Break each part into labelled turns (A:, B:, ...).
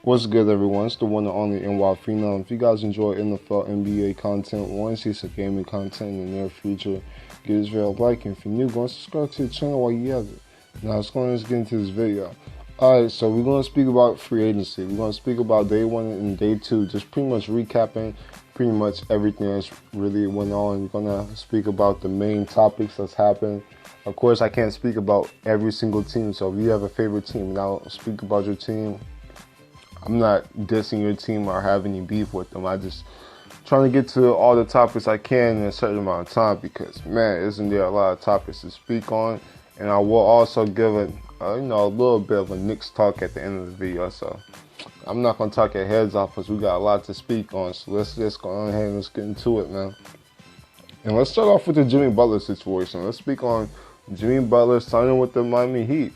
A: What's good, everyone? It's the one and only NY Phenom. If you guys enjoy NFL, NBA content, want to see some gaming content in the near future, give this video a like. And if you're new, go and subscribe to the channel while you have it. Now, let's get into this video. Alright, so we're going to speak about free agency. We're going to speak about day one and day two, just pretty much recapping pretty much everything that's really went on. We're going to speak about the main topics that's happened. Of course, I can't speak about every single team, so if you have a favorite team, and I'll speak about your team. I'm not dissing your team or have any beef with them. I just trying to get to all the topics I can in a certain amount of time because, man, isn't there a lot of topics to speak on? And I will also give a little bit of a Knicks talk at the end of the video. So I'm not gonna talk your heads off because we got a lot to speak on. So let's just go ahead and let's get into it, man. And let's start off with the Jimmy Butler situation. Let's speak on Jimmy Butler signing with the Miami Heat.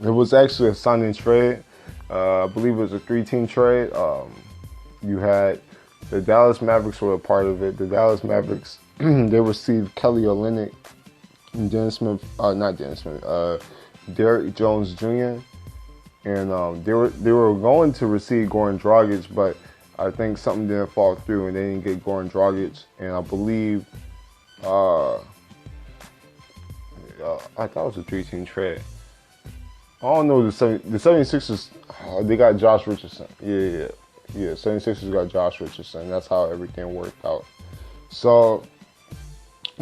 A: It was actually a signing trade. I believe it was a 3-team trade. You had the Dallas Mavericks were a part of it. The Dallas Mavericks, they received Kelly Olynyk and Derrick Jones Jr. And they were going to receive Goran Dragic, but I think something didn't fall through and they didn't get Goran Dragic. And I believe I thought it was a 3-team trade. I don't know, the 76ers, they got Josh Richardson. Yeah, 76ers got Josh Richardson. That's how everything worked out. So,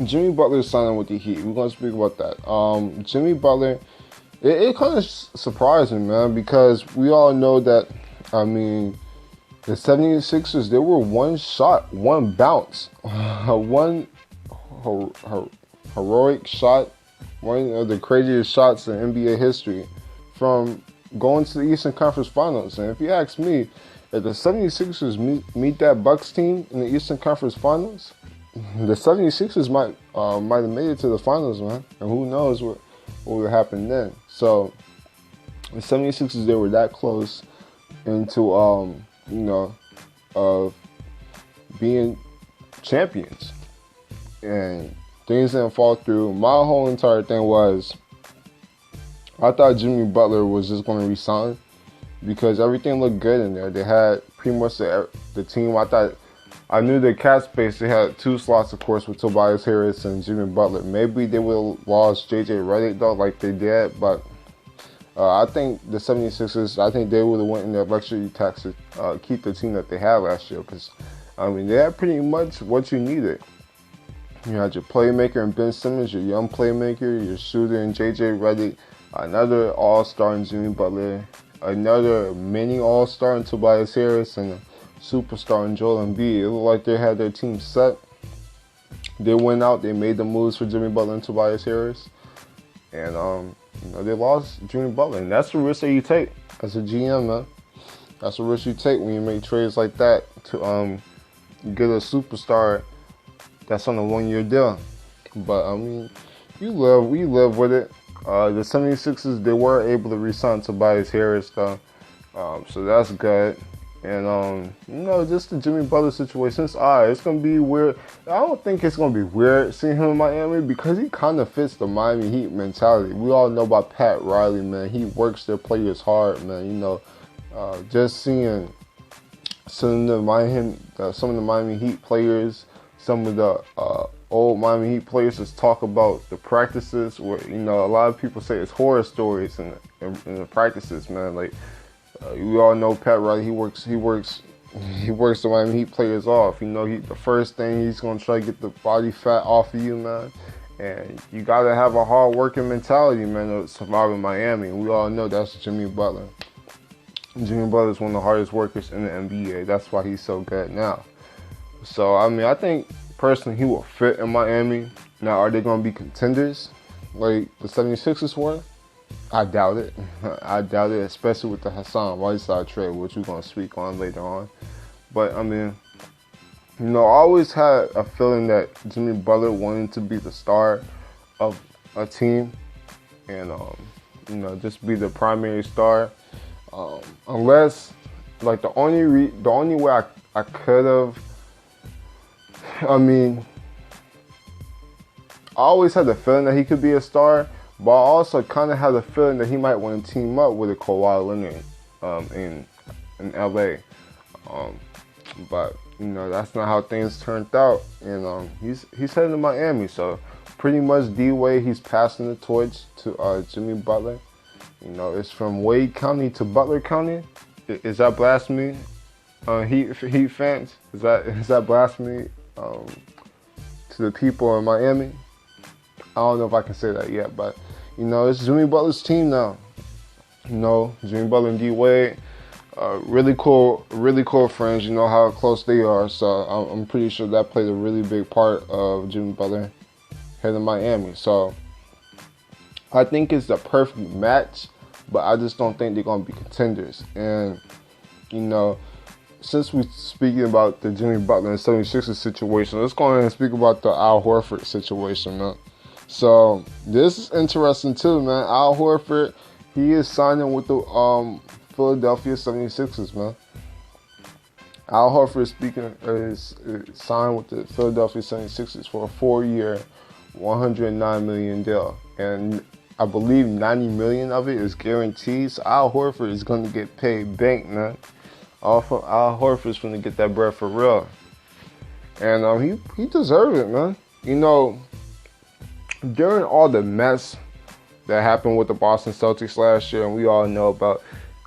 A: Jimmy Butler signing with the Heat. We're going to speak about that. Jimmy Butler, it kind of surprised me, man, because we all know that, the 76ers, they were one shot, one bounce, one heroic shot, one of the craziest shots in NBA history from going to the Eastern Conference Finals. And if you ask me, if the 76ers meet that Bucks team in the Eastern Conference Finals, the 76ers might have made it to the finals, man. And who knows what would happen then. So the 76ers, they were that close into of being champions. And things didn't fall through. My whole entire thing was, I thought Jimmy Butler was just going to resign because everything looked good in there. They had pretty much the team. I knew the cap space. They had 2 slots, of course, with Tobias Harris and Jimmy Butler. Maybe they would have lost JJ Redick though, like they did. But I think the 76ers, I think they would have went in their luxury tax to keep the team that they had last year because, they had pretty much what you needed. You had your playmaker in Ben Simmons, your young playmaker, your shooter in JJ Redick, another all-star in Jimmy Butler, another mini all-star in Tobias Harris, and a superstar in Joel Embiid. It looked like they had their team set. They went out, they made the moves for Jimmy Butler and Tobias Harris, and they lost Jimmy Butler. And that's the risk that you take as a GM, man. That's the risk you take when you make trades like that to get a superstar that's on a 1-year deal. But we live with it. The 76ers, they were able to re-sign Tobias Harris though, so that's good. And just the Jimmy Butler situation, it's gonna be weird. I don't think it's gonna be weird seeing him in Miami because he kind of fits the Miami Heat mentality. We all know about Pat Riley, man. He works their players hard, man. Just seeing some of the Miami Heat players, some of the old Miami Heat players just talk about the practices where, a lot of people say it's horror stories in the practices, man. Like, we all know Pat Riley, he works the Miami Heat players off. The first thing he's going to try to get the body fat off of you, man. And you got to have a hard working mentality, man, to survive in Miami. And we all know that's Jimmy Butler. Jimmy Butler is one of the hardest workers in the NBA. That's why he's so good now. So, I think personally he will fit in Miami. Now, are they going to be contenders like the 76ers were? I doubt it. I doubt it, especially with the Hassan Whiteside trade, which we're going to speak on later on. But, I always had a feeling that Jimmy Butler wanted to be the star of a team and, just be the primary star. Unless, like, the only way I could have, I always had the feeling that he could be a star, But I also kind of have a feeling that he might want to team up with a Kawhi Leonard in LA. But that's not how things turned out, and he's heading to Miami. So pretty much D-Wade, he's passing the torch to Jimmy Butler. It's from Wade County to Butler County. Is that blasphemy? Heat fans, is that blasphemy to the people in Miami? I don't know if I can say that yet, but it's Jimmy Butler's team now. Jimmy Butler and D-Wade, really cool friends. You know how close they are, so I'm pretty sure that played a really big part of Jimmy Butler heading to Miami. So I think it's the perfect match, but I just don't think they're gonna be contenders. And since we're speaking about the Jimmy Butler and 76ers situation, let's go ahead and speak about the Al Horford situation, man. So this is interesting too, man. Al Horford, he is signing with the Philadelphia 76ers, man. Al Horford is signed with the Philadelphia 76ers for a 4-year, $109 million deal. And I believe $90 million of it is guaranteed. So Al Horford is going to get paid bank, man. Al Horford's going to get that bread for real. And he deserves it, man. During all the mess that happened with the Boston Celtics last year, and we all know about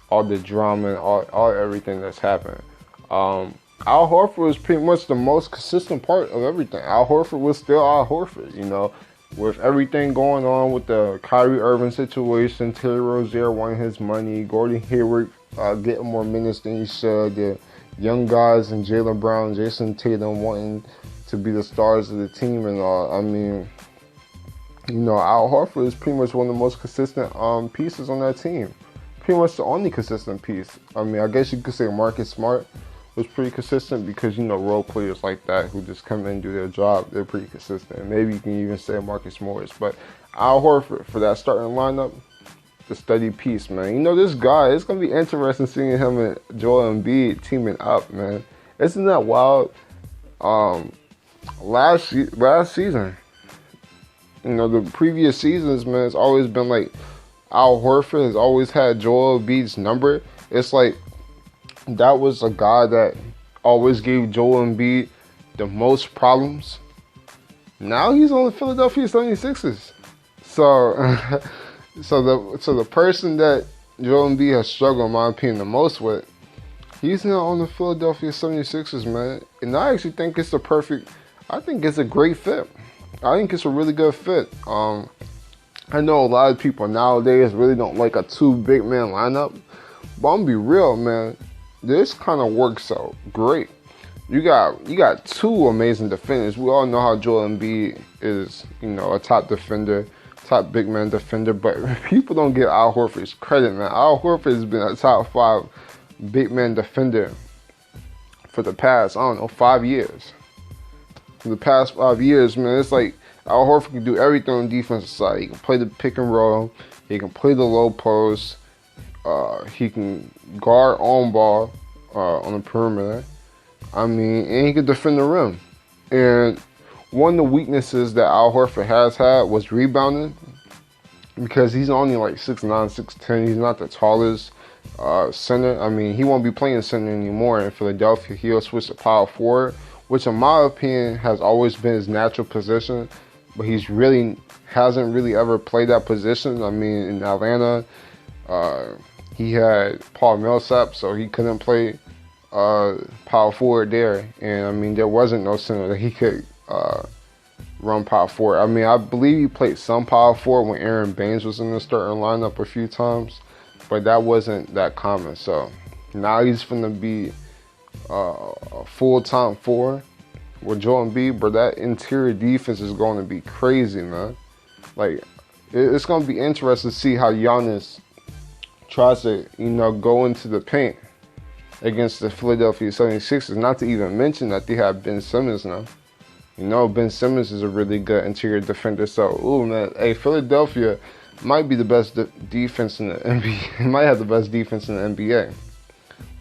A: all the drama and all everything that's happened, Al Horford was pretty much the most consistent part of everything. Al Horford was still Al Horford, with everything going on with the Kyrie Irving situation, Terry Rozier wanting his money, Gordon Hayward getting more minutes than he should, the young guys and Jaylen Brown, Jason Tatum wanting to be the stars of the team and all. I mean, Al Horford is pretty much one of the most consistent pieces on that team. Pretty much the only consistent piece. I mean, I guess you could say Marcus Smart was pretty consistent because, role players like that who just come in and do their job, they're pretty consistent. And maybe you can even say Marcus Morris. But Al Horford, for that starting lineup, the steady piece, man. This guy, it's going to be interesting seeing him and Joel Embiid teaming up, man. Isn't that wild? Last season, the previous seasons, man, it's always been like Al Horford has always had Joel Embiid's number. It's like that was a guy that always gave Joel Embiid the most problems. Now he's on the Philadelphia 76ers. So the person that Joel Embiid has struggled, in my opinion, the most with, he's now on the Philadelphia 76ers, man. And I actually think it's a great fit. I think it's a really good fit. I know a lot of people nowadays really don't like a 2 big man lineup, but I'm gonna be real, man. This kind of works out great. You got 2 amazing defenders. We all know how Joel Embiid is, a top defender, top big man defender, but people don't give Al Horford's credit, man. Al Horford has been a top 5 big man defender for the past, 5 years. For the past 5 years, man, it's like Al Horford can do everything on the defensive side. He can play the pick and roll. He can play the low post. He can guard on ball on the perimeter. I mean, and he can defend the rim. And one of the weaknesses that Al Horford has had was rebounding, because he's only like 6'9", 6'10". He's not the tallest center. I mean, he won't be playing center anymore in Philadelphia. He'll switch to power forward, which in my opinion has always been his natural position, but he's hasn't really ever played that position. I mean, in Atlanta, he had Paul Millsap, so he couldn't play power forward there. And I mean, there wasn't no center that he could run power forward. I mean, I believe he played some power forward when Aaron Baines was in the starting lineup a few times, but that wasn't that common. So now he's going to be a full-time 4 with Joel Embiid, but that interior defense is going to be crazy, man. Like, it's going to be interesting to see how Giannis tries to, go into the paint against the Philadelphia 76ers. Not to even mention that they have Ben Simmons now. Ben Simmons is a really good interior defender. So, man, hey, Philadelphia might be the best defense in the NBA. Might have the best defense in the NBA.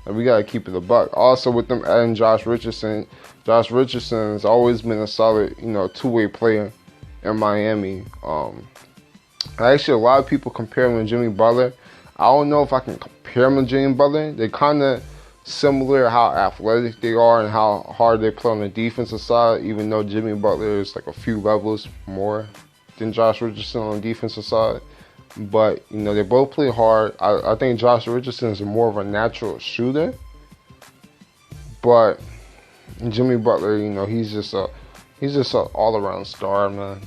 A: And we got to keep it a buck. Also, with them adding Josh Richardson has always been a solid, two-way player in Miami. Actually, a lot of people compare him to Jimmy Butler. I don't know if I can compare him to Jimmy Butler. They're kind of similar how athletic they are and how hard they play on the defensive side, even though Jimmy Butler is like a few levels more than Josh Richardson on the defensive side. But, you know, they both play hard. I think Josh Richardson is more of a natural shooter. But Jimmy Butler, you know, he's just an all-around star, man.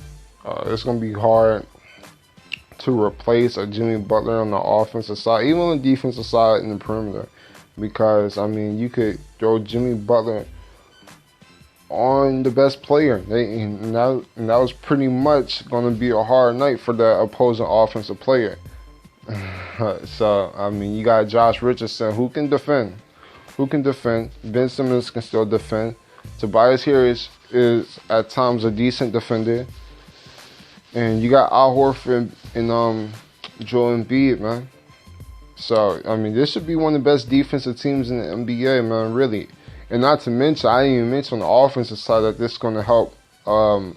A: It's going to be hard to replace a Jimmy Butler on the offensive side, even on the defensive side in the perimeter. Because, I mean, you could throw Jimmy Butler on the best player. And that was pretty much going to be a hard night for the opposing offensive player. So, I mean, you got Josh Richardson, who can defend. Ben Simmons can still defend. Tobias Harris is at times a decent defender. And you got Al Horford and Joel Embiid, man. So, I mean, this should be one of the best defensive teams in the NBA, man, really. And not to mention, I didn't even mention on the offensive side that this is going to help the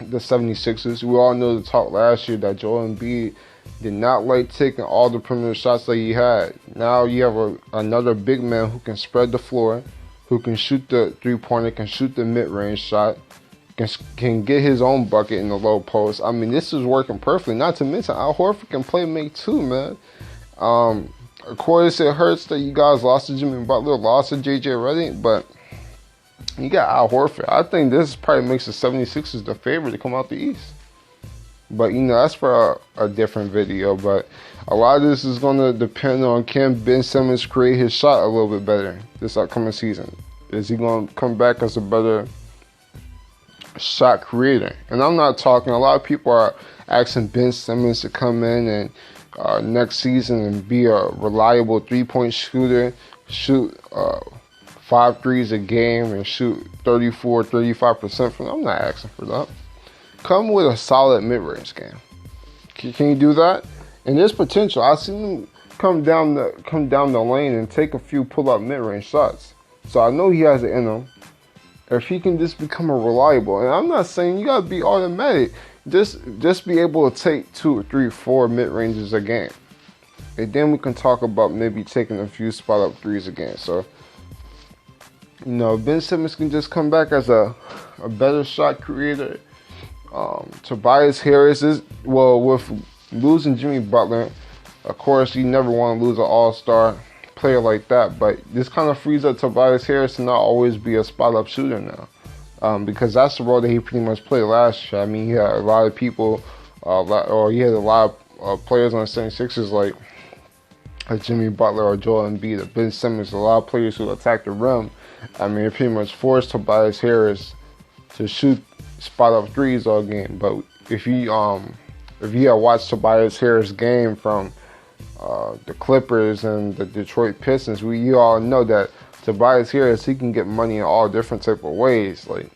A: 76ers. We all know the talk last year that Joel Embiid did not like taking all the perimeter shots that he had. Now you have another big man who can spread the floor, who can shoot the three-pointer, can shoot the mid-range shot, can get his own bucket in the low post. I mean, this is working perfectly. Not to mention, Al Horford can play make too, man. Of course, it hurts that you guys lost to Jimmy Butler, lost to JJ Redick, but you got Al Horford. I think this probably makes the 76ers the favorite to come out the East. But, you know, that's for a different video. But a lot of this is going to depend on, can Ben Simmons create his shot a little bit better this upcoming season? Is he going to come back as a better shot creator? And I'm not talking, a lot of people are asking Ben Simmons to come in and next season and be a reliable three-point shooter, shoot 5 threes a game and shoot 34-35% from them. I'm not asking for that. Come with a solid mid-range game. Can you do that? And there's potential. I've seen him come down the lane and take a few pull-up mid-range shots. So I know he has it in him. If he can just become a reliable, and I'm not saying you gotta be automatic. Just be able to take 2 or 3, 4 mid-ranges a game. And then we can talk about maybe taking a few spot-up threes again. So, you know, Ben Simmons can just come back as a better shot creator. Tobias Harris is, well, with losing Jimmy Butler, of course, you never want to lose an all-star player like that. But this kind of frees up Tobias Harris to not always be a spot-up shooter now. Because that's the role that he pretty much played last year. I mean, he had a lot of people, he had a lot of players on the 76ers like Jimmy Butler or Joel Embiid or Ben Simmons, a lot of players who attacked the rim. I mean, it pretty much forced Tobias Harris to shoot spot-up threes all game. But if you had watched Tobias Harris' game from the Clippers and the Detroit Pistons, you all know that Tobias Harris, he can get money in all different type of ways. Like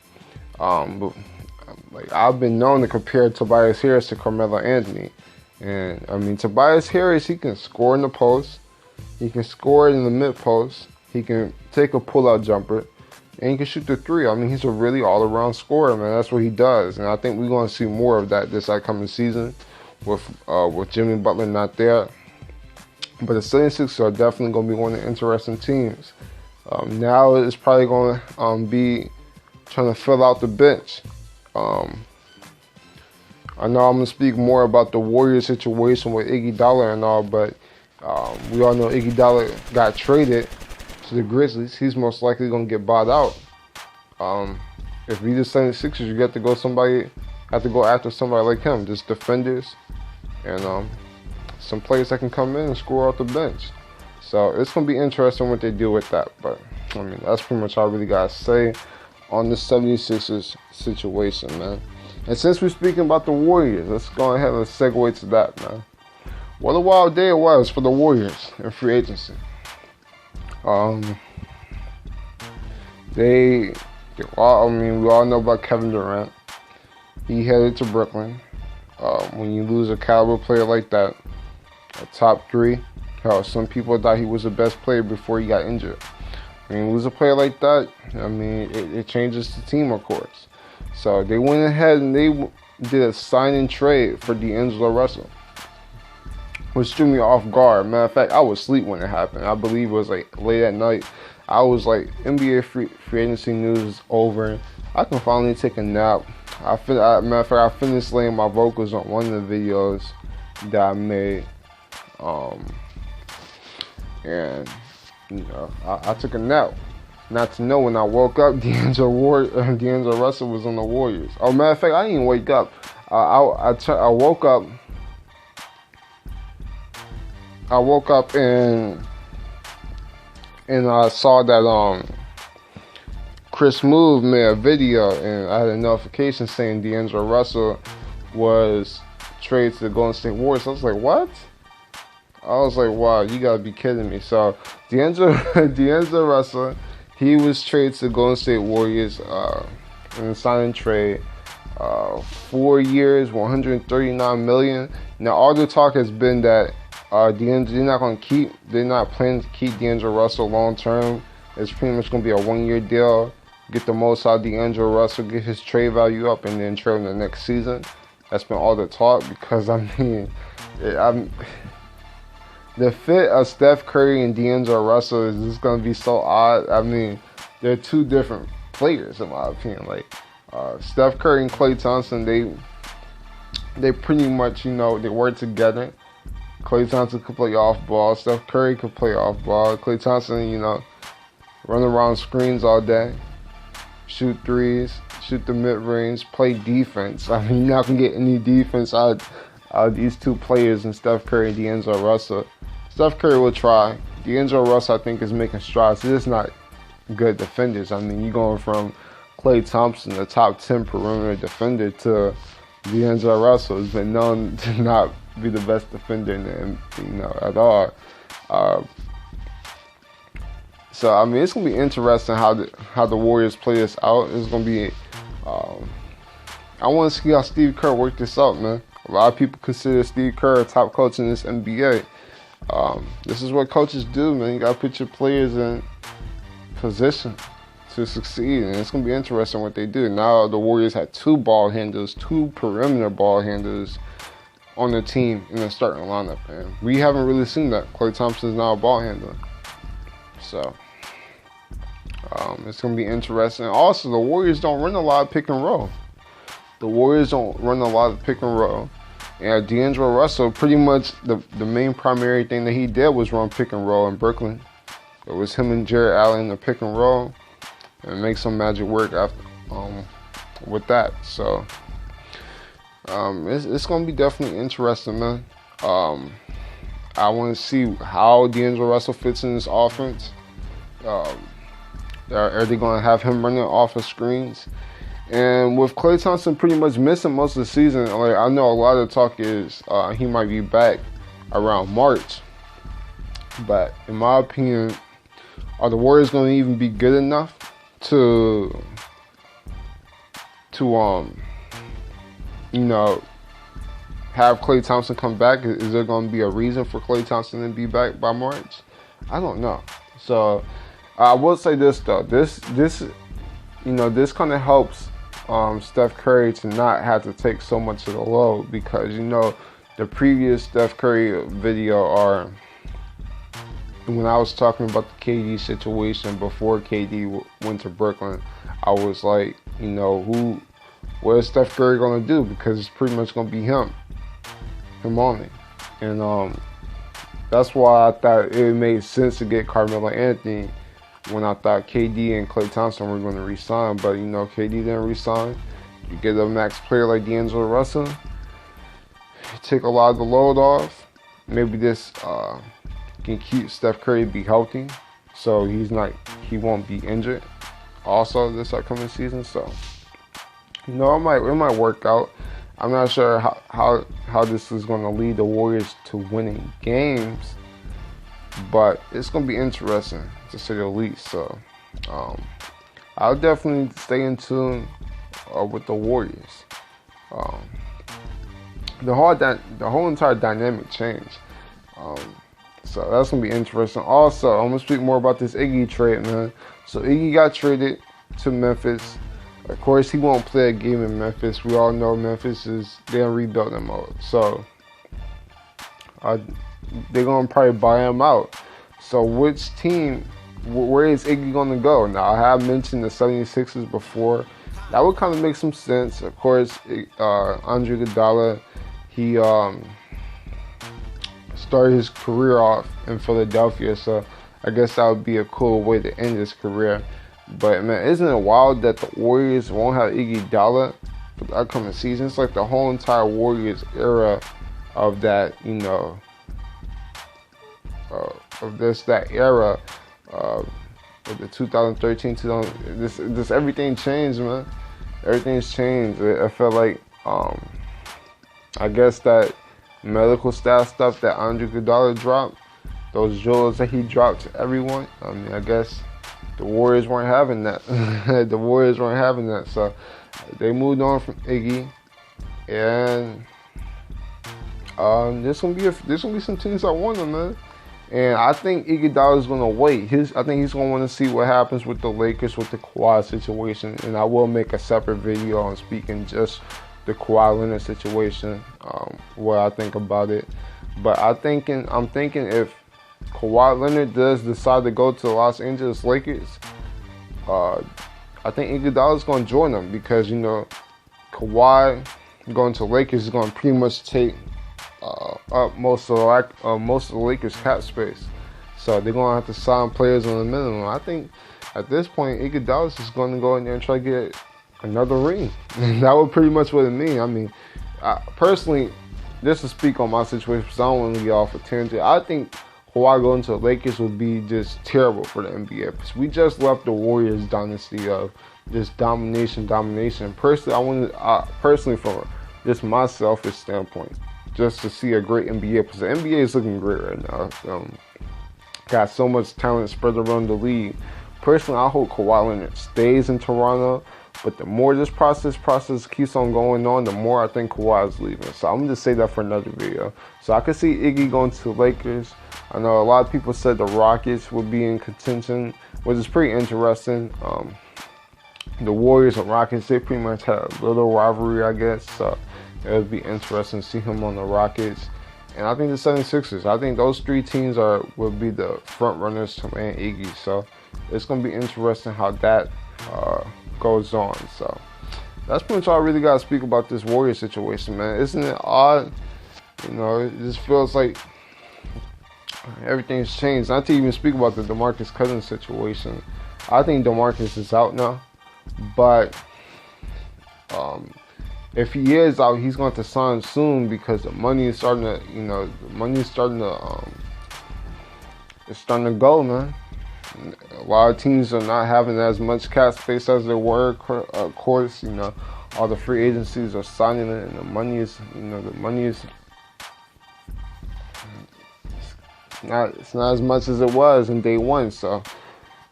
A: I've been known to compare Tobias Harris to Carmelo Anthony. And, I mean, Tobias Harris, he can score in the post. He can score in the mid-post. He can take a pull-out jumper. And he can shoot the three. I mean, he's a really all-around scorer, man. That's what he does. And I think we're going to see more of that this upcoming season with Jimmy Butler not there. But the 76ers are definitely going to be one of the interesting teams. Now it's probably going to be trying to fill out the bench. I know I'm going to speak more about the Warriors situation with Iggy Dollar and all, but we all know Iggy Dollar got traded to the Grizzlies. He's most likely going to get bought out. If you just 76ers, you have to go after somebody like him, just defenders and some players that can come in and score off the bench. So it's going to be interesting what they do with that. But, I mean, that's pretty much all I really got to say on the 76ers situation, man. And since we're speaking about the Warriors, let's go ahead and segue to that, man. What a wild day it was for the Warriors in free agency. We all know about Kevin Durant. He headed to Brooklyn. When you lose a caliber player like that, a top 3, some people thought he was the best player before he got injured. I mean, lose a player like that, I mean, it changes the team, of course. So they went ahead and did a sign and trade for D'Angelo Russell, which threw me off guard. Matter of fact, I was asleep when it happened. I believe it was like late at night. I was like, NBA free agency news is over. I can finally take a nap. Matter of fact, I finished laying my vocals on one of the videos that I made. And you know, I took a nap. Not to know when I woke up, D'Angelo Russell was on the Warriors. Oh, matter of fact, I didn't even wake up. I woke up. I woke up and I saw that Chris Move made a video, and I had a notification saying D'Angelo Russell was traded to the Golden State Warriors. I was like, what? I was like, wow, you gotta be kidding me. So D'Angelo Russell, he was traded to the Golden State Warriors in a sign trade. 4 years, $139 million. Now all the talk has been that they're not planning to keep D'Angelo Russell long term. It's pretty much gonna be a 1 year deal. Get the most out of D'Angelo Russell, get his trade value up, and then trade him the next season. That's been all the talk, because I mean, the fit of Steph Curry and D'Angelo Russell is just gonna be so odd. I mean, they're two different players in my opinion. Like Steph Curry and Klay Thompson, they pretty much, you know, they work together. Klay Thompson could play off ball. Steph Curry could play off ball. Klay Thompson, you know, run around screens all day, shoot threes, shoot the mid range, play defense. I mean, you're not gonna get any defense out of these two players in Steph Curry and D'Angelo Russell. Steph Curry will try. D'Angelo Russell, I think, is making strides. They're just not good defenders. I mean, you're going from Klay Thompson, the top 10 perimeter defender, to D'Angelo Russell, who's been known to not be the best defender in the, you know, at all. So I mean, it's gonna be interesting how the Warriors play this out. It's gonna be. I want to see how Steve Kerr work this out, man. A lot of people consider Steve Kerr a top coach in this NBA. This is what coaches do, man. You gotta put your players in position to succeed, and it's gonna be interesting what they do. Now the Warriors had two perimeter ball handlers on the team in the starting lineup, and we haven't really seen that. Klay Thompson is now a ball handler, so it's gonna be interesting. Also, the Warriors don't run a lot of pick and roll. And D'Angelo Russell, pretty much the main primary thing that he did was run pick and roll in Brooklyn. It was him and Jared Allen in the pick and roll, and make some magic work after with that. So it's gonna be definitely interesting, man. I want to see how D'Angelo Russell fits in this offense. Are they gonna have him running off of screens? And with Klay Thompson pretty much missing most of the season, like, I know a lot of the talk is he might be back around March. But in my opinion, are the Warriors going to even be good enough to you know, have Klay Thompson come back? Is there going to be a reason for Klay Thompson to be back by March? I don't know. So I will say this though, this kind of helps Steph Curry to not have to take so much of the load, because, you know, the previous Steph Curry video, or when I was talking about the KD situation before KD went to Brooklyn, I was like, you know, what is Steph Curry gonna do? Because it's pretty much gonna be him only, and that's why I thought it made sense to get Carmelo Anthony when I thought KD and Klay Thompson were going to re-sign. But, you know, KD didn't re-sign. You get a max player like D'Angelo Russell, you take a lot of the load off. Maybe this can keep Steph Curry be healthy, so he won't be injured also this upcoming season. So, you know, it might work out. I'm not sure how this is going to lead the Warriors to winning games, but it's going to be interesting, to say the least. So I'll definitely stay in tune with the Warriors. The whole entire dynamic changed. So that's going to be interesting. Also, I'm going to speak more about this Iggy trade, man. So Iggy got traded to Memphis. Of course, he won't play a game in Memphis. We all know Memphis they're in rebuilding mode. So they're going to probably buy him out. So which team, where is Iggy going to go? Now, I have mentioned the 76ers before. That would kind of make some sense. Of course, Andre Iguodala, he started his career off in Philadelphia. So I guess that would be a cool way to end his career. But, man, isn't it wild that the Warriors won't have Iguodala for the upcoming season? It's like the whole entire Warriors era of that, of that era of the 2013, 2000. This everything changed, man. Everything's changed. I felt like, I guess that medical staff stuff that Andre Iguodala dropped, those jewels that he dropped to everyone. I mean, I guess the Warriors weren't having that. The Warriors weren't having that. So they moved on from Iggy, and there's gonna be some teams that want him, man. And I think Iguodala is gonna wait. I think he's gonna want to see what happens with the Lakers with the Kawhi situation. And I will make a separate video on speaking just the Kawhi Leonard situation, what I think about it. But I'm thinking if Kawhi Leonard does decide to go to the Los Angeles Lakers, I think Iguodala is going to join them because, Kawhi going to Lakers is going to pretty much take up most of the Lakers' cap space. So they're going to have to sign players on the minimum. I think at this point, Iguodala is just going to go in there and try to get another ring. That would pretty much what it means. I mean, personally, just to speak on my situation, because I don't want to get off a tangent, I think Kawhi going to the Lakers would be just terrible for the NBA. Because we just left the Warriors dynasty of just domination. Personally, from just my selfish standpoint, just to see a great NBA, because the NBA is looking great right now. Got so much talent spread around the league. Personally, I hope Kawhi Leonard stays in Toronto. But the more this process keeps on going on, the more I think Kawhi is leaving. So I'm going to say that for another video. So I could see Iggy going to the Lakers. I know a lot of people said the Rockets would be in contention, which is pretty interesting. The Warriors and Rockets, they pretty much had a little rivalry, I guess. So it would be interesting to see him on the Rockets. And I think the 76ers, I think those three teams will be the front runners to land Iggy. So it's going to be interesting how that goes on. So that's pretty much all I really got to speak about this Warrior situation, man. Isn't it odd? It just feels like everything's changed. Not to even speak about the DeMarcus Cousins situation. I think DeMarcus is out now, but if he is out, he's going to sign soon because the money is starting to, it's starting to go, man. A lot of teams are not having as much cap space as they were. Of course, all the free agencies are signing it, and the money is it's not as much as it was in day one. So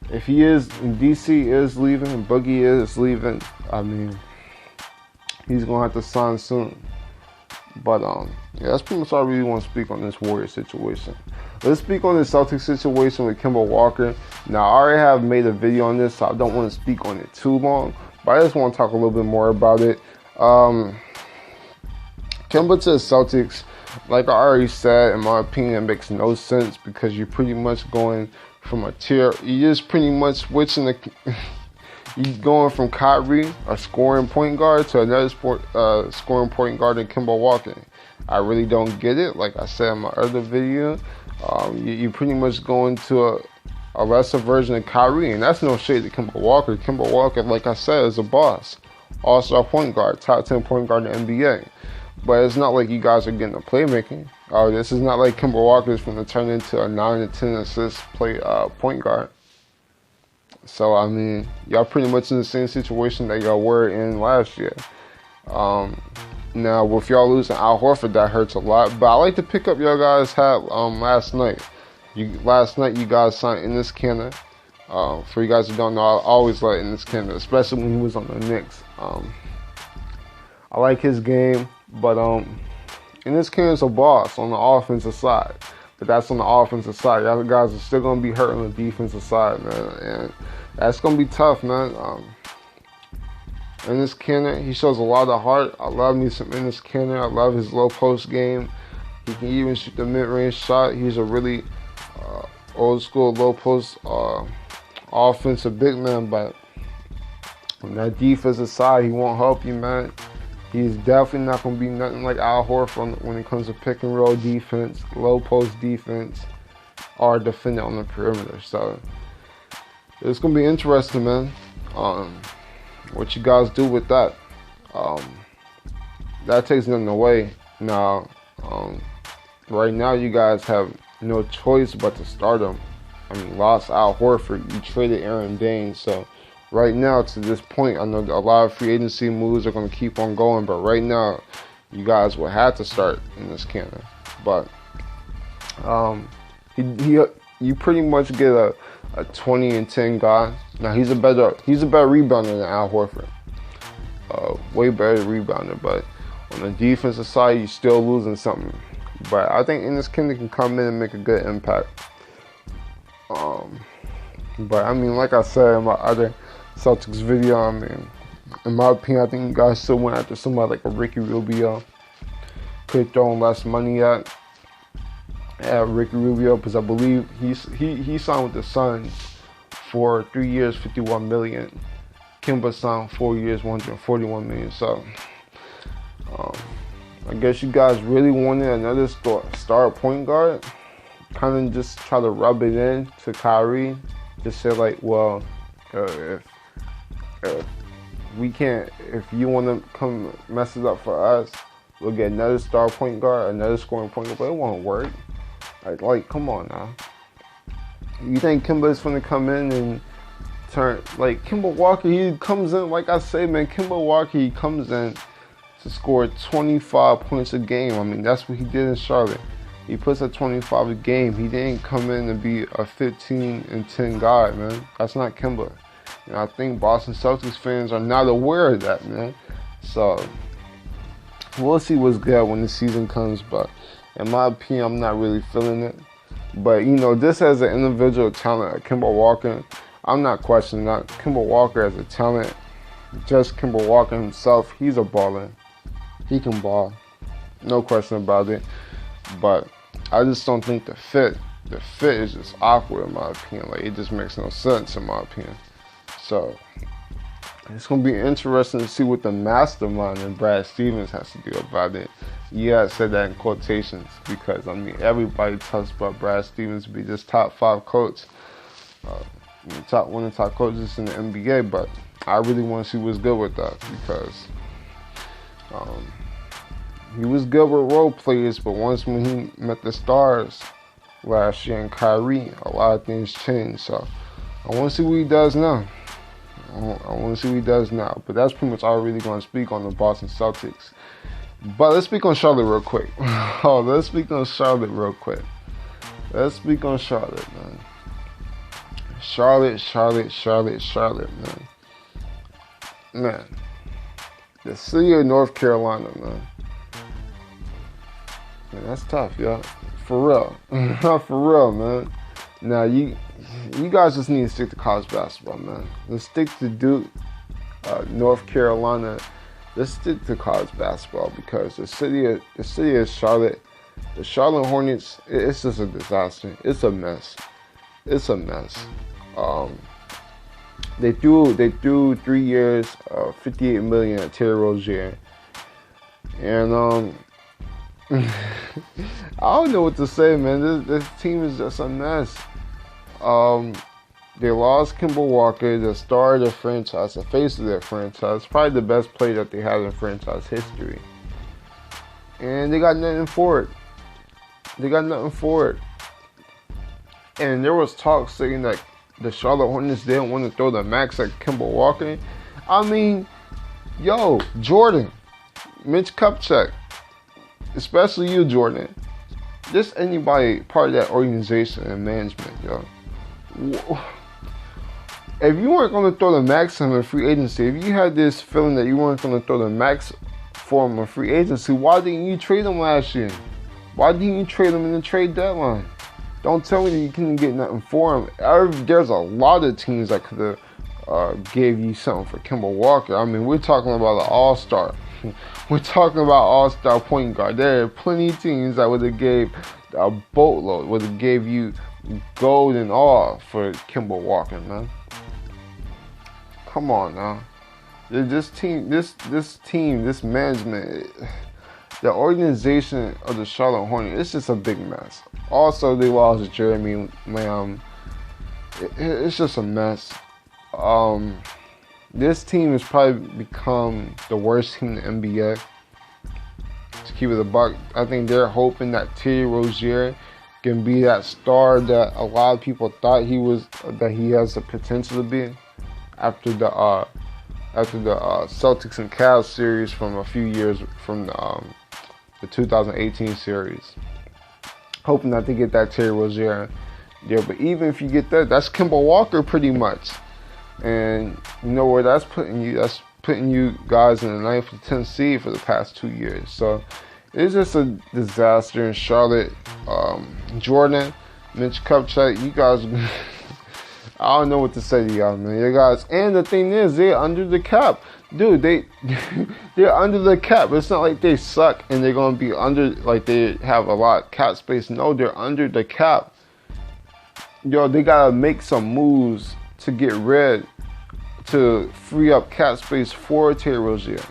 A: if he is, DC is leaving, Boogie is leaving, I mean, he's gonna have to sign soon. But yeah, that's pretty much all I really want to speak on this Warrior situation. Let's speak on the Celtics situation with Kemba Walker. Now, I already have made a video on this, so I don't want to speak on it too long. But I just want to talk a little bit more about it. Kemba to the Celtics, like I already said, in my opinion, it makes no sense because you're pretty much going from a tier. You're just pretty much switching the. You're going from Kyrie, a scoring point guard, to another scoring point guard in Kemba Walker. I really don't get it. Like I said in my other video, you're pretty much going to a lesser version of Kyrie, and that's no shade to Kemba Walker. Kemba Walker, like I said, is a boss. All-star point guard, top 10 point guard in the NBA. But it's not like you guys are getting a playmaking. This is not like Kemba Walker is going to turn into a 9 to 10 assist point guard. So, I mean, y'all pretty much in the same situation that y'all were in last year. Now, with y'all losing Al Horford, that hurts a lot. But I like to pick up y'all guys had last night. Last night, you guys signed Enes Kanter. For you guys who don't know, I always like Enes Kanter, especially when he was on the Knicks. I like his game, but Enes Kanter's a boss on the offensive side. But that's on the offensive side. Y'all guys are still going to be hurt on the defensive side, man. And that's going to be tough, man. Enes Kanter, he shows a lot of heart. I love me some Enes Kanter. I love his low post game. He can even shoot the mid-range shot. He's a really old school low post offensive big man, but on that defensive side, he won't help you, man. He's definitely not going to be nothing like Al Horford when it comes to pick and roll defense, low post defense, or defending on the perimeter. So it's going to be interesting, man. What you guys do with that. That takes nothing away. Now, right now you guys have no choice but to start him. I mean, lost Al Horford. You traded Aaron Dane. So right now, to this point, I know a lot of free agency moves are going to keep on going. But right now, you guys will have to start Enes Kanter. But you pretty much get a 20-10 guy. Now he's a better rebounder than Al Horford. Way better rebounder, but on the defensive side, you're still losing something. But I think Enes Kanter can come in and make a good impact. But I mean, like I said in my other Celtics video, I mean, in my opinion, I think you guys still went after somebody like a Ricky Rubio. Could have thrown less money at Ricky Rubio, because I believe he signed with the Suns for 3 years, $51 million. Kemba signed 4 years, $141 million. So I guess you guys really wanted another star point guard. Kind of just try to rub it in to Kyrie. Just say like, well, if you want to come mess it up for us, we'll get another star point guard, another scoring point guard. But it won't work. Like, come on now. You think Kemba's gonna come in and turn, like, Kemba Walker, he comes in, like I say, man, Kemba Walker, he comes in to score 25 points a game. I mean, that's what he did in Charlotte. He puts up 25 a game. He didn't come in to be a 15-10 guy, man. That's not Kemba. And I think Boston Celtics fans are not aware of that, man. So we'll see what's good when the season comes, but in my opinion, I'm not really feeling it. But, you know, just as an individual talent, Kemba Walker, I'm not questioning that. Kemba Walker as a talent, just Kemba Walker himself, he's a baller. He can ball. No question about it. But I just don't think the fit is just awkward in my opinion. Like, it just makes no sense in my opinion. So it's going to be interesting to see what the mastermind and Brad Stevens has to do about it. Yeah, I said that in quotations because, I mean, everybody talks about Brad Stevens be this top 5 coach, one of the top coaches in the NBA, but I really want to see what's good with that because he was good with role players, but once when he met the stars last year and Kyrie, a lot of things changed. So I want to see what he does now. But that's pretty much all I'm really going to speak on the Boston Celtics. But let's speak on Charlotte real quick. Let's speak on Charlotte, man. Charlotte, man. Man. The city of North Carolina, man. Man, that's tough, y'all. For real. For real, man. Now, you guys just need to stick to college basketball, man. Let's stick to Duke, North Carolina. Let's stick to college basketball because the city of Charlotte, the Charlotte Hornets, it's just a disaster. It's a mess. They threw 3 years, $58 million at Terry Rozier, and I don't know what to say, man. This team is just a mess. They lost Kemba Walker, the star of their franchise, the face of their franchise, probably the best player that they had in franchise history. And they got nothing for it. And there was talk saying that the Charlotte Hornets didn't want to throw the max at Kemba Walker. I mean, yo, Jordan, Mitch Kupchak, especially you, Jordan. Just anybody part of that organization and management, yo. If you weren't going to throw the max on a free agency, if you had this feeling that you weren't going to throw the max for him on free agency, why didn't you trade him last year? Why didn't you trade him in the trade deadline? Don't tell me that you couldn't get nothing for him. There's a lot of teams that could have gave you something for Kemba Walker. I mean, we're talking about an all-star. We're talking about all-star point guard. There are plenty of teams that would have gave a boatload, would have gave you gold and all for Kemba Walker, man. Come on now. This team, this management, the organization of the Charlotte Hornets, it's just a big mess. Also, they lost Jeremy Lamb. It's just a mess. This team has probably become the worst team in the NBA. To keep it a buck, I think they're hoping that Terry Rozier can be that star that a lot of people thought he was, that he has the potential to be after the Celtics and Cavs series from a few years from the 2018 series. Hoping that they get that Terry Rozier there, but even if you get that, that's Kemba Walker pretty much. And you know where that's putting you? That's putting you guys in the 9th or 10th seed for the past 2 years. So it's just a disaster in Charlotte. Jordan, Mitch Kupchak, you guys, I don't know what to say to y'all, man. You guys, and the thing is, they're under the cap. Dude, they're under the cap. It's not like they suck and they're going to be under, like they have a lot of cap space. No, they're under the cap. Yo, they got to make some moves to get rid, to free up cap space for Terry Rozier.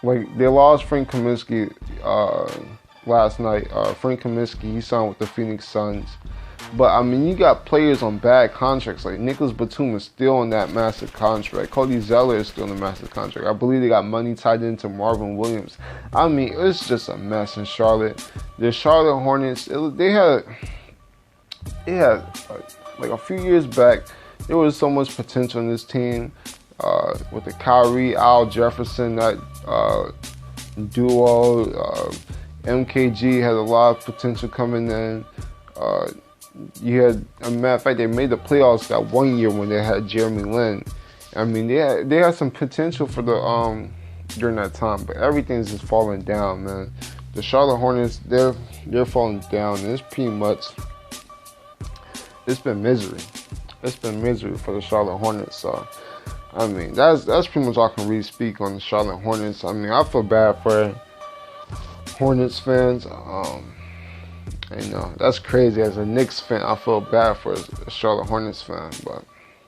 A: Like, they lost Frank Kaminsky last night. Frank Kaminsky, he signed with the Phoenix Suns. But, I mean, you got players on bad contracts. Like, Nicholas Batum is still on that massive contract. Cody Zeller is still on the massive contract. I believe they got money tied into Marvin Williams. I mean, it's just a mess in Charlotte. The Charlotte Hornets, they had like a few years back, there was so much potential in this team with the Kyrie, Al Jefferson, that duo. MKG had a lot of potential coming in. You had, as a matter of fact, they made the playoffs that one year when they had Jeremy Lin. I mean, they had some potential for the during that time, but everything's just falling down, man. The Charlotte Hornets, they're falling down, and it's pretty much, it's been misery. It's been misery for the Charlotte Hornets. So, I mean, that's pretty much all I can really speak on the Charlotte Hornets. I mean, I feel bad for Hornets fans. You know, that's crazy. As a Knicks fan, I feel bad for a Charlotte Hornets fan. But,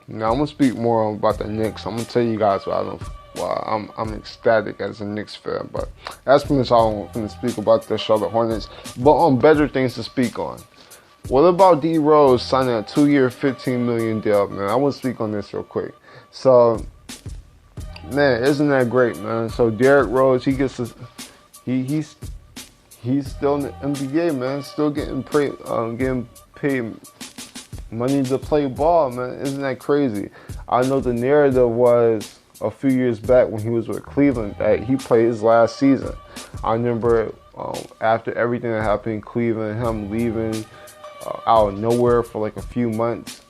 A: you know, I'm going to speak more about the Knicks. I'm going to tell you guys why I'm ecstatic as a Knicks fan. But that's pretty much all I'm going to speak about the Charlotte Hornets. But on better things to speak on. What about D Rose signing a 2-year, $15 million deal, man? I want to speak on this real quick. So, man, isn't that great, man? So Derrick Rose, he gets his, he's still in the NBA, man. Still getting paid money to play ball, man. Isn't that crazy? I know the narrative was a few years back when he was with Cleveland that he played his last season. I remember after everything that happened in Cleveland, him leaving out of nowhere for like a few months.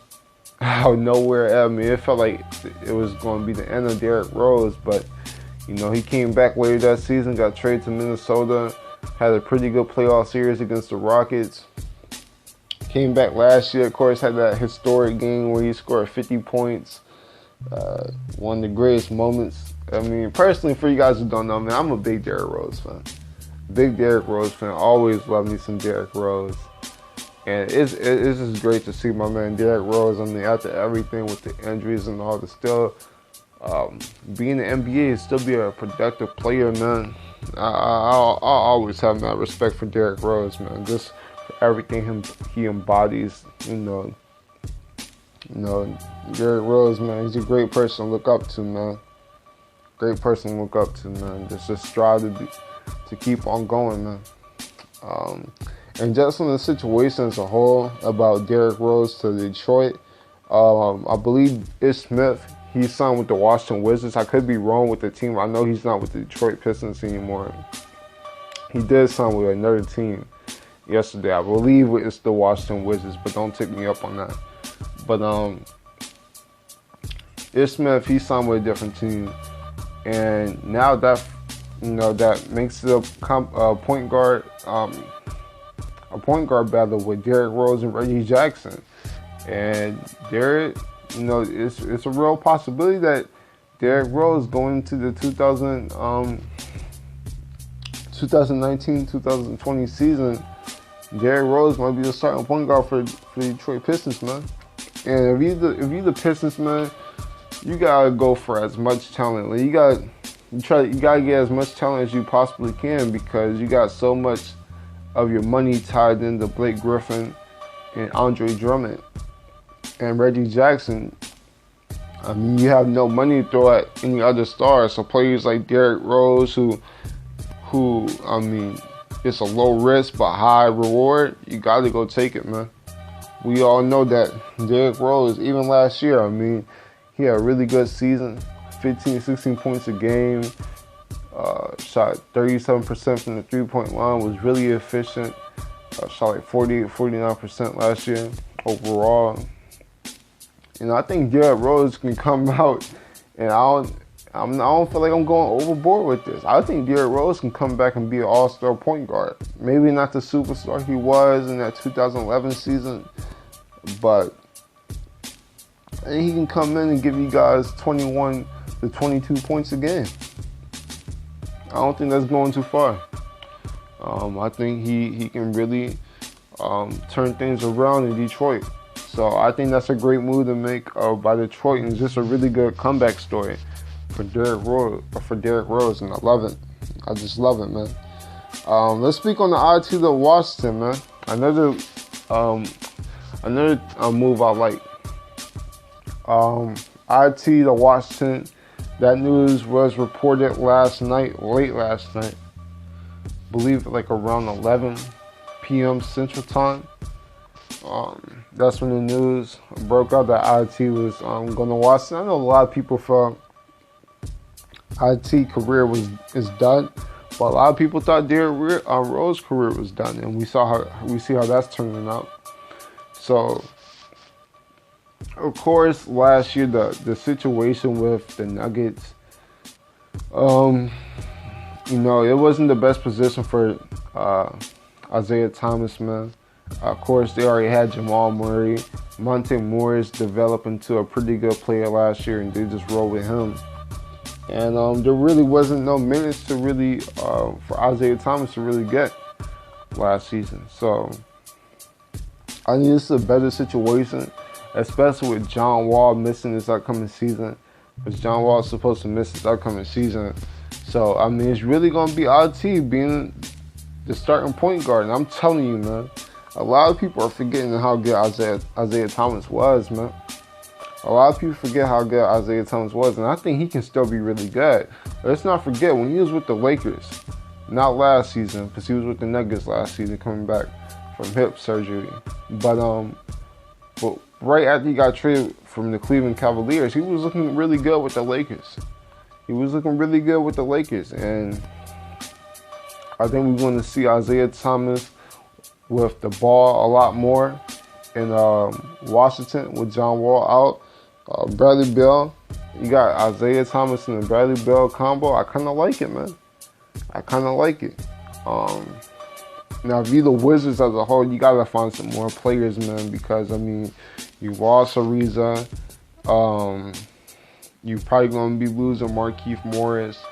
A: Out of nowhere, I mean, it felt like it was going to be the end of Derrick Rose, but, you know, he came back later that season, got traded to Minnesota, had a pretty good playoff series against the Rockets. Came back last year, of course, had that historic game where he scored 50 points. One of the greatest moments. I mean, personally, for you guys who don't know, man, I'm a big Derrick Rose fan. Big Derrick Rose fan. Always love me some Derrick Rose. And it's just great to see my man Derrick Rose. I mean, after everything with the injuries and all, to still be in the NBA and still be a productive player, man. I'll always have that respect for Derrick Rose, man. Just for everything he embodies, you know, Derrick Rose, man. He's a great person to look up to, man. Great person to look up to, man. Just strive to keep on going, man. And just on the situation as a whole about Derrick Rose to Detroit, I believe Ish Smith, he signed with the Washington Wizards. I could be wrong with the team. I know he's not with the Detroit Pistons anymore. He did sign with another team yesterday. I believe it's the Washington Wizards, but don't take me up on that. But Ish Smith, he signed with a different team, and now that, you know, that makes it a point guard battle with Derrick Rose and Reggie Jackson. And Derrick it's a real possibility that Derrick Rose going into the 2019-2020 season, Derrick Rose might be the starting point guard for the Detroit Pistons, man. And if you the Pistons, man, you gotta go for as much talent. Like you gotta get as much talent as you possibly can, because you got so much of your money tied into Blake Griffin and Andre Drummond and Reggie Jackson. I mean, you have no money to throw at any other stars. So players like Derrick Rose, who I mean, it's a low risk but high reward, you got to go take it, man. We all know that Derrick Rose, even last year, I mean, he had a really good season, 15, 16 points a game, shot 37% from the three-point line, was really efficient, shot like 49% last year overall. And I think Derrick Rose can come out, and I don't feel like I'm going overboard with this. I think Derrick Rose can come back and be an all-star point guard. Maybe not the superstar he was in that 2011 season, but he can come in and give you guys 21 to 22 points a game. I don't think that's going too far. I think he can really turn things around in Detroit. So I think that's a great move to make by Detroit, and it's just a really good comeback story for Derrick Rose, and I love it. I just love it, man. Let's speak on the IT to Washington, man. Another move I like. IT to Washington. That news was reported late last night. I believe like around 11 p.m. Central Time. That's when the news broke out that IT was going to Washington. I know a lot of people felt IT career is done, but a lot of people thought Derrick Rose's career was done, and we see how that's turning out. So, of course, last year the situation with the Nuggets, it wasn't the best position for Isaiah Thomas, man. Of course, they already had Jamal Murray. Monte Morris developed into a pretty good player last year, and they just rolled with him. And there really wasn't no minutes to really for Isaiah Thomas to really get last season. So I think this is a better situation, especially with John Wall missing this upcoming season, because John Wall is supposed to miss this upcoming season. So I mean, it's really gonna be IT being the starting point guard. And I'm telling you, man, a lot of people are forgetting how good Isaiah Thomas was, man. A lot of people forget how good Isaiah Thomas was, and I think he can still be really good. Let's not forget, when he was with the Lakers, not last season, because he was with the Nuggets last season coming back from hip surgery. But right after he got traded from the Cleveland Cavaliers, he was looking really good with the Lakers. And I think we're going to see Isaiah Thomas with the ball a lot more in Washington with John Wall out. Bradley Beal, you got Isaiah Thomas and the Bradley Beal combo. I kind of like it, man. Now, if you're the Wizards as a whole, you got to find some more players, man, because, I mean, you lost Ariza. You're probably going to be losing Markieff Morris.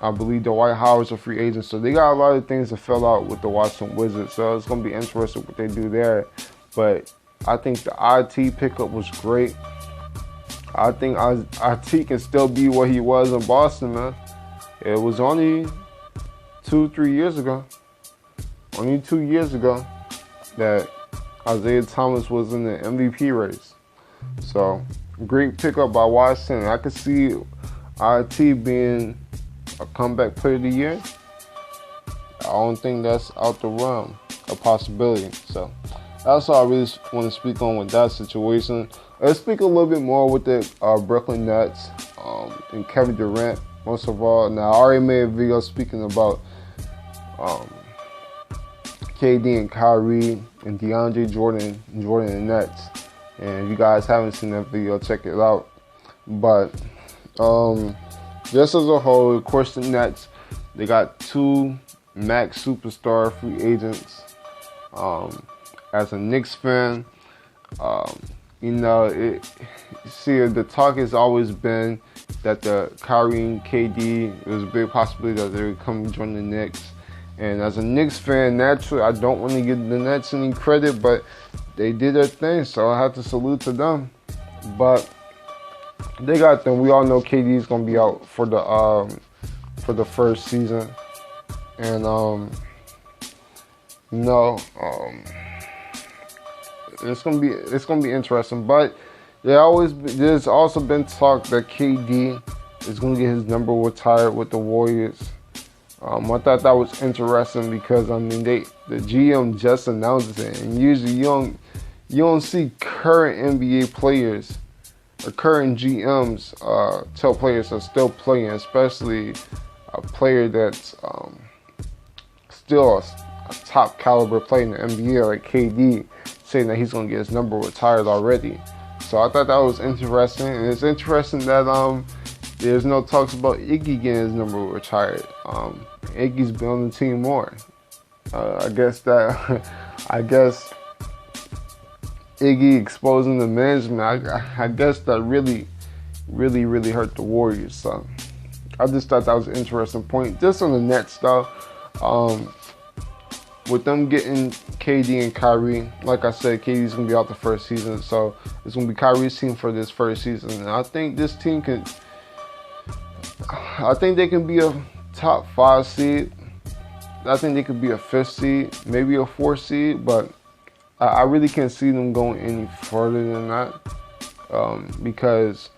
A: I believe Dwight Howard's a free agent, so they got a lot of things to fill out with the Washington Wizards, so it's going to be interesting what they do there. But I think the IT pickup was great. I think IT can still be what he was in Boston, man. It was only 2 years ago that Isaiah Thomas was in the MVP race. So, great pickup by Washington. I could see IT being a comeback player of the year. I don't think that's out the realm of possibility. So, that's all I really want to speak on with that situation. Let's speak a little bit more with the Brooklyn Nets and Kevin Durant, most of all. Now, I already made a video speaking about KD and Kyrie and DeAndre Jordan and Nets. And if you guys haven't seen that video, check it out. But just as a whole, of course, the Nets, they got 2 max superstar free agents. As a Knicks fan, See, the talk has always been that the Kyrie and KD, it was a big possibility that they would come join the Knicks. And as a Knicks fan, naturally, I don't want to give the Nets any credit, but they did their thing, so I have to salute to them. But they got them. We all know KD is gonna be out for the first season, and it's gonna be interesting. But there's also been talk that KD is gonna get his number retired with the Warriors. I thought that was interesting because the GM just announced it, and usually you don't see current NBA players or current GMs tell players that are still playing, especially a player that's still a top caliber player in the NBA like KD, saying that he's gonna get his number retired already. So I thought that was interesting, and it's interesting that there's no talks about Iggy getting his number retired. Iggy's been on the team more. I guess Iggy exposing the management, I guess that really hurt the Warriors. So I just thought that was an interesting point. Just on the Nets stuff, with them getting KD and Kyrie, like I said, KD's going to be out the first season. So it's going to be Kyrie's team for this first season. And I think this team they can be a top 5 seed. I think they could be a 5th seed, maybe a 4th seed, but I really can't see them going any further than that because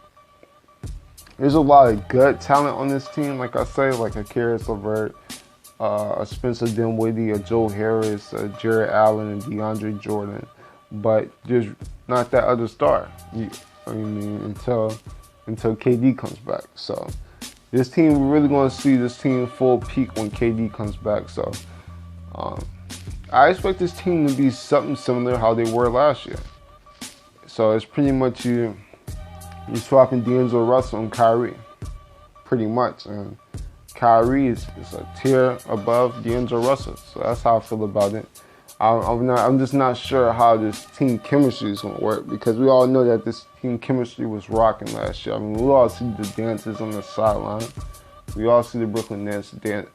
A: there's a lot of good talent on this team. Like I say, like a Karis LeVert, a Spencer Dinwiddie, a Joe Harris, a Jared Allen, and DeAndre Jordan, but there's not that other star. Until KD comes back. So this team, we're really going to see this team full peak when KD comes back. So I expect this team to be something similar how they were last year. So it's pretty much you swapping D'Angelo Russell and Kyrie, pretty much. And Kyrie is a tier above D'Angelo Russell. So that's how I feel about it. I'm just not sure how this team chemistry is going to work because we all know that this team chemistry was rocking last year. We all see the dances on the sideline. We all see the Brooklyn Nets dance,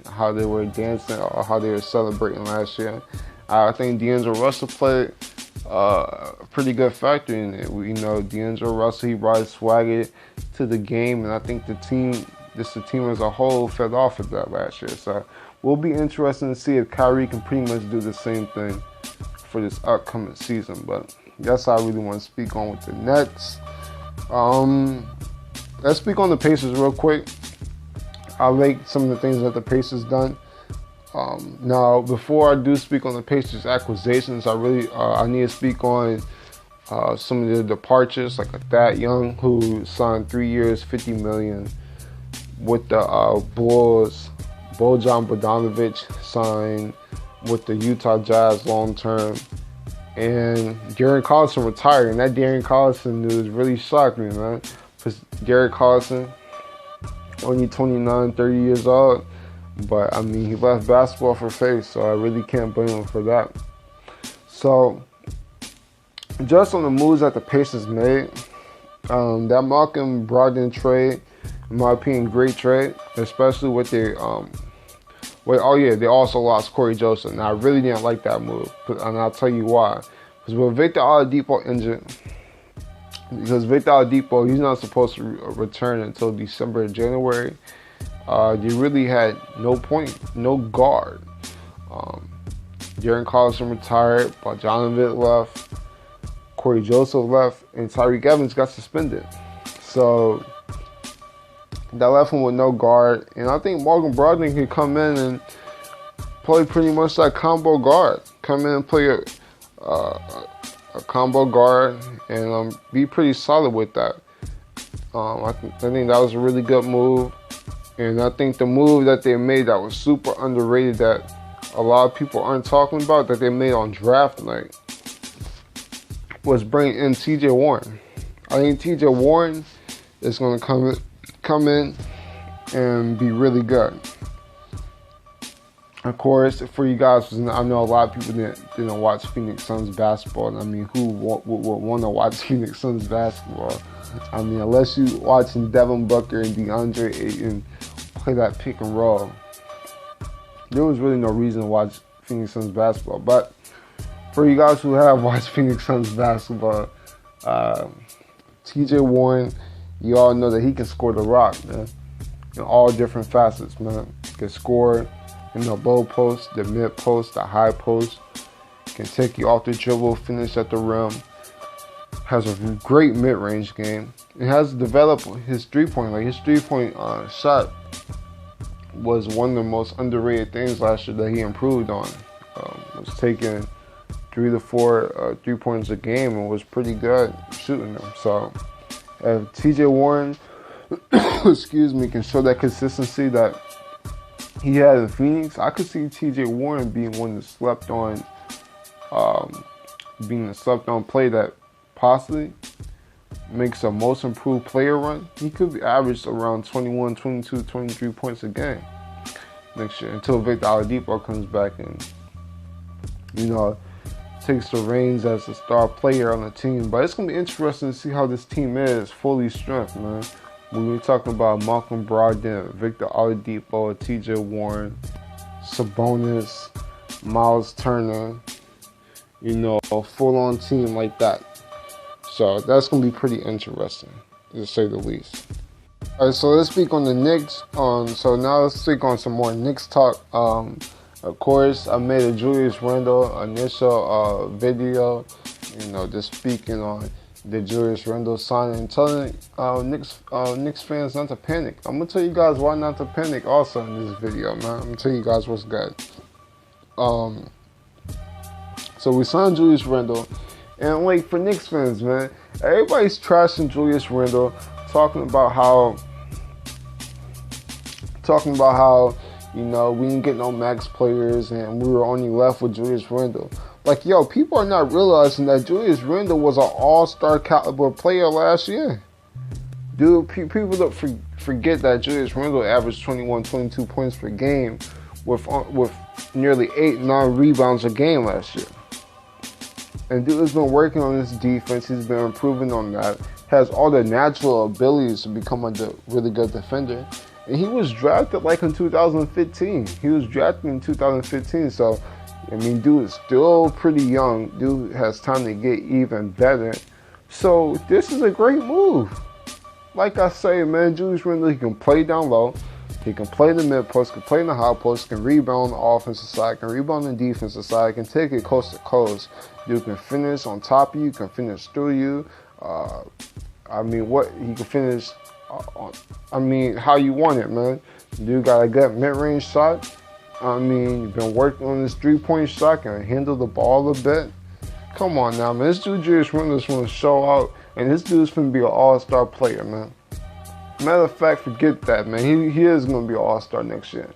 A: how they were dancing or how they were celebrating last year. I think D'Angelo Russell played a pretty good factor in it. D'Angelo Russell, he brought his swagger to the game, and I think the team as a whole fed off of that last year. So we'll be interested to see if Kyrie can pretty much do the same thing for this upcoming season. But that's how I really want to speak on with the Nets. Let's speak on the Pacers real quick. I like some of the things that the Pacers done. Now, before I do speak on the Pacers acquisitions, I need to speak on some of the departures, like a Thad Young, who signed 3 years, $50 million with the Bulls. Bojan Bogdanovic signed with the Utah Jazz long term. And Darren Collison retired. And that Darren Collison news really shocked me, man. Because Darren Collison, only 29, 30 years old. But, he left basketball for faith, so I really can't blame him for that. So, just on the moves that the Pacers made, that Malcolm Brogdon trade, in my opinion, great trade, especially with their, they also lost Corey Joseph. Now, I really didn't like that move, and I'll tell you why. Because with Victor Oladipo injured, he's not supposed to return until December or January. You really had no guard. Darren Collison retired, Bogdanovic left, Corey Joseph left, and Tyreke Evans got suspended. So that left him with no guard. And I think Malcolm Brogdon could come in and play pretty much like combo guard. Come in and play a combo guard and be pretty solid with that. I think that was a really good move. And I think the move that they made that was super underrated that a lot of people aren't talking about, that they made on draft night, was bringing in TJ Warren. I think TJ Warren is going to come in and be really good. Of course, for you guys, I know a lot of people didn't watch Phoenix Suns basketball. I mean, who would want to watch Phoenix Suns basketball? I mean, unless you watching Devin Booker and DeAndre Ayton play that pick and roll, there was really no reason to watch Phoenix Suns basketball. But for you guys who have watched Phoenix Suns basketball, TJ Warren, you all know that he can score the rock, man, in all different facets, man. He can score in the low post, the mid post, the high post. Can take you off the dribble, finish at the rim. Has a great mid-range game. It has developed his three-point. Like his three-point shot was one of the most underrated things last year that he improved on. Was taking 3 to 4 3-pointers a game and was pretty good shooting them. So if TJ Warren, excuse me, can show that consistency that he had in Phoenix, I could see TJ Warren being one of the slept on play that possibly makes a most improved player run. He could be averaged around 21, 22, 23 points a game next year until Victor Oladipo comes back and, takes the reins as a star player on the team. But it's going to be interesting to see how this team is fully strength, man. When we're talking about Malcolm Brogdon, Victor Oladipo, TJ Warren, Sabonis, Miles Turner, a full-on team like that. So that's going to be pretty interesting, to say the least. All right, so let's speak on the Knicks. So now let's speak on some more Knicks talk. Of course, I made a Julius Randle initial video, just speaking on the Julius Randle signing and telling Knicks fans not to panic. I'm going to tell you guys why not to panic also in this video, man. I'm going to tell you guys what's good. So we signed Julius Randle, and for Knicks fans, man, everybody's trashing Julius Randle, talking about how we didn't get no max players and we were only left with Julius Randle. People are not realizing that Julius Randle was an all-star caliber player last year. Dude, people don't forget that Julius Randle averaged 21, 22 points per game with nearly 8-9 rebounds a game last year. And dude has been working on his defense. He's been improving on that. Has all the natural abilities to become a really good defender. And he was drafted in 2015. He was drafted in 2015. So, dude is still pretty young. Dude has time to get even better. So, this is a great move. Like I say, man, Julius Randle, he can play down low. He can play in the mid post, can play in the high post, can rebound on the offensive side, can rebound on the defensive side, can take it coast to coast. Dude can finish on top of you, can finish through you. He can finish how you want it, man. Dude got a good mid-range shot. You've been working on this 3-point shot, can handle the ball a bit. Come on now, man. This dude Julius Randle is going to show out, and this dude's going to be an all-star player, man. Matter of fact, forget that, man. He is going to be an all-star next year.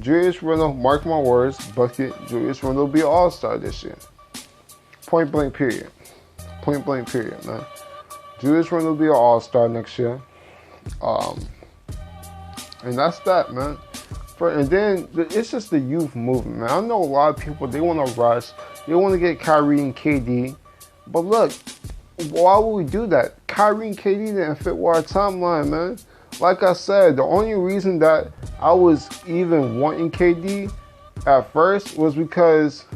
A: Julius Randle, mark my words, bucket. Julius Randle will be an all-star this year. Point blank period. Point blank period, man. Julius Randle will be an all-star next year. And that's that, man. And then it's just the youth movement, man. I know a lot of people, they want to rush. They want to get Kyrie and KD. But look, why would we do that? Kyrie and KD didn't fit with our timeline, man. Like I said, the only reason that I was even wanting KD at first was because,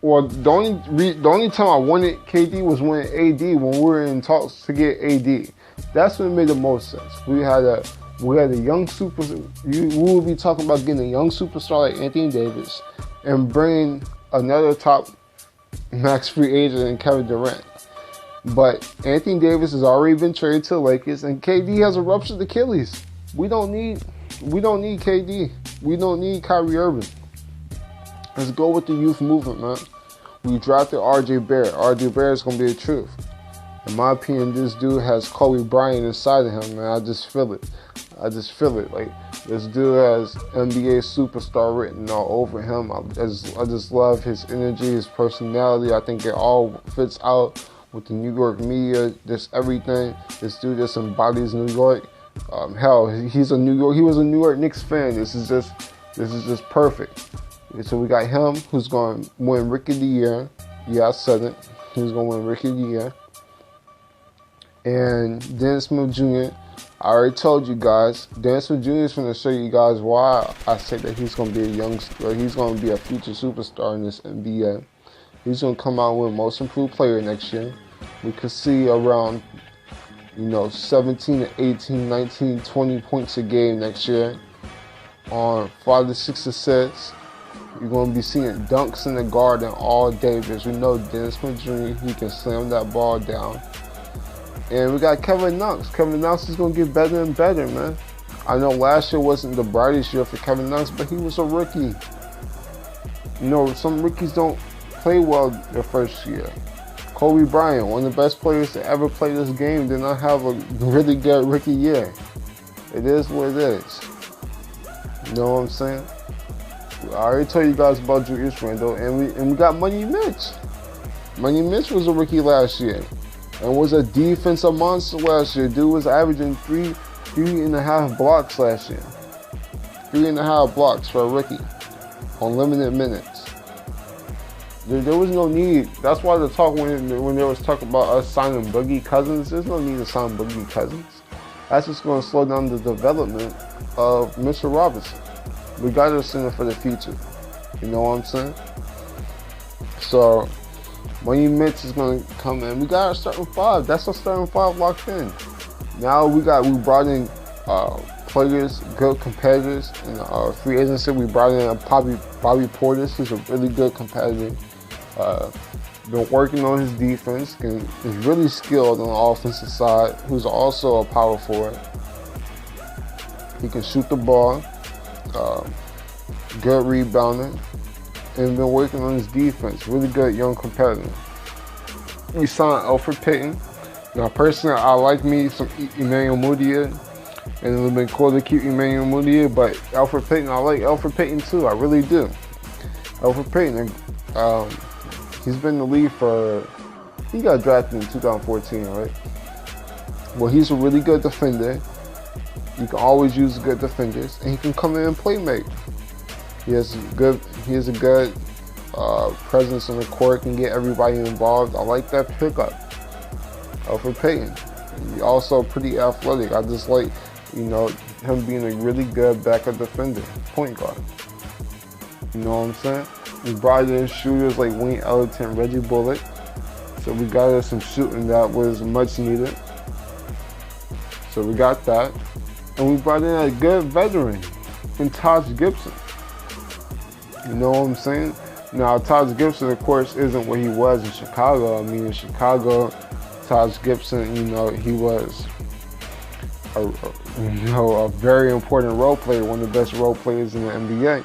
A: the only time I wanted KD was when we were in talks to get AD. That's when it made the most sense. We had a young superstar. We would be talking about getting a young superstar like Anthony Davis and bringing another top max free agent in Kevin Durant. But Anthony Davis has already been traded to the Lakers, and KD has a ruptured Achilles. We don't need KD. We don't need Kyrie Irving. Let's go with the youth movement, man. We drafted RJ Barrett. RJ Barrett's going to be the truth. In my opinion, this dude has Kobe Bryant inside of him, man. I just feel it. This dude has NBA superstar written all over him. I just love his energy, his personality. I think it all fits out with the New York media, just everything. This dude just embodies New York. He was a New York Knicks fan. This is just perfect. So we got him, who's going to win Rookie of the Year. Yeah, I said it. He's going to win Rookie of the Year. And Dennis Smith Jr., I already told you guys, Dennis Smith Jr. is going to show you guys why I say that he's going to be a youngster. He's going to be a future superstar in this NBA. He's going to come out with Most Improved Player next year. We could see around, 17 to 18, 19, 20 points a game next year on 5 to 6 assists. You're going to be seeing dunks in the garden all day because we know Dennis Smith Jr., he can slam that ball down. And we got Kevin Knox. Kevin Knox is going to get better and better, man. I know last year wasn't the brightest year for Kevin Knox, but he was a rookie. Some rookies don't play well their first year. Kobe Bryant, one of the best players to ever play this game, did not have a really good rookie year. It is what it is. You know what I'm saying? I already told you guys about Julius Randle, and we got Money Mitch. Money Mitch was a rookie last year and was a defensive monster last year. Dude was averaging three and a half blocks last year. 3.5 blocks for a rookie on limited minutes. There was no need. That's why the talk when there was talk about us signing Boogie Cousins, there's no need to sign Boogie Cousins. That's just going to slow down the development of Mr. Robinson. We got to send it for the future. You know what I'm saying? So, Money Mitch is going to come in. We got our starting five. That's our starting five locked in. Now we brought in players, good competitors. In free agency, we brought in Bobby Portis, who's a really good competitor. Been working on his defense. Is really skilled on the offensive side. Who's also a power forward. He can shoot the ball. Good rebounder. And been working on his defense. Really good young competitor. We signed Elfrid Payton. Now, personally, I like me some Emmanuel Mudiay, and it would have been cool to keep Emmanuel Mudiay, but Elfrid Payton, I like Elfrid Payton too. I really do. Elfrid Payton, he's been in the league he got drafted in 2014, right? Well, he's a really good defender. You can always use good defenders, and he can come in and play make. He has a good presence on the court, can get everybody involved. I like that pickup. Elfrid Payton. He's also pretty athletic. I just like, him being a really good backup defender, point guard. You know what I'm saying? We brought in shooters like Wayne Ellington, Reggie Bullock. So we got us some shooting that was much needed. So we got that. And we brought in a good veteran in Taj Gibson. You know what I'm saying? Now, Taj Gibson, of course, isn't what he was in Chicago. I mean, in Chicago, Taj Gibson, he was a very important role player, one of the best role players in the NBA